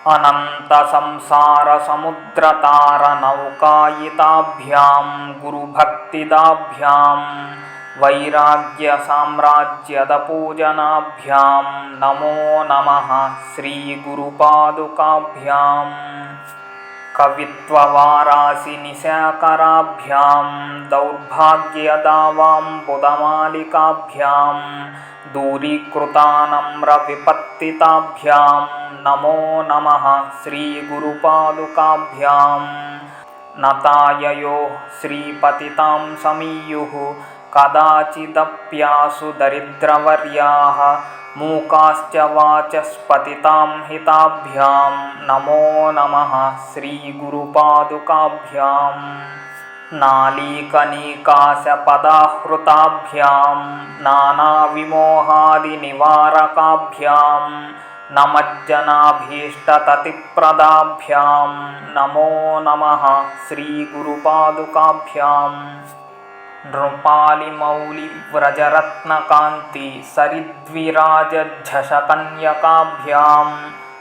अनन्तसंसारसमुद्रतारनौकायिताभ्यां गुरुभक्तिदाभ्यां वैराग्यसाम्राज्यदपूजनाभ्यां नमो नमः श्रीगुरुपादुकाभ्याम्। कवित्ववारासिनिशाकराभ्यां दौर्भाग्यदावाम्बुदमालिकाभ्यां दूरीकृतानम्रविपत्तिताभ्यां नमो नमः श्रीगुरुपादुकाभ्याम्। नताययो श्रीपतितां समीयुः कदाचिदप्यासु दरिद्रवर्याः मूकाश्च वाचस्पतितां हिताभ्यां नमो नमः श्रीगुरुपादुकाभ्याम्। नालीकनीकाशपदाहृताभ्यां नानाविमोहादिनिवारकाभ्यां नमज्जनाभीष्टततिप्रदाभ्यां नमो नमः श्रीगुरुपादुकाभ्याम्। नृपालिमौलिव्रजरत्नकान्ति सरिद्विराजझषकन्यकाभ्यां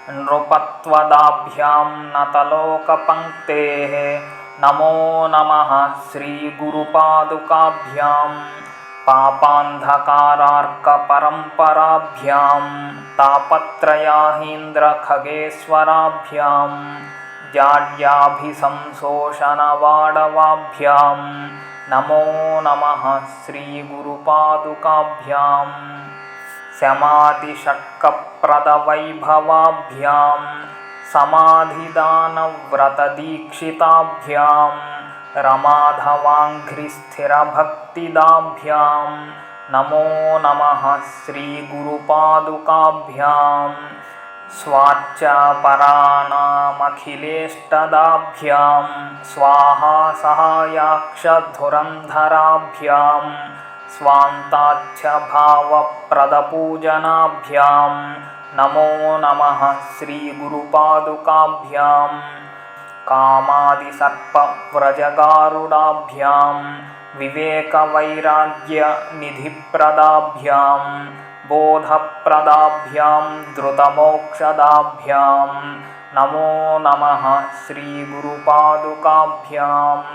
नृपत्वदाभ्यां नतलोकपङ्क्तेः नमो नमः श्रीगुरुपादुकाभ्याम्। पापान्धकारार्कपरम्पराभ्यां तापत्रयाहीन्द्रखगेश्वराभ्यां जाड्याभिसंशोषणवाडवाभ्यां नमो नमः श्रीगुरुपादुकाभ्याम्। शमादिषट्कप्रदवैभवाभ्यां समाधिदानव्रतदीक्षिताभ्यां रमाधवाङ्घ्रिस्थिरभक्तिदाभ्यां नमो नमः श्रीगुरुपादुकाभ्याम्। स्वाच्चापराणामखिलेष्टदाभ्यां स्वाहा सहायाक्षधुरन्धराभ्यां स्वान्ताच्छभावप्रदपूजनाभ्यां नमो नमः श्रीगुरुपादुकाभ्याम्। कामादिसर्पव्रजगारुडाभ्यां विवेकवैराग्यनिधिप्रदाभ्यां बोधप्रदाभ्यां धृतमोक्षदाभ्यां नमो नमः श्रीगुरुपादुकाभ्याम्।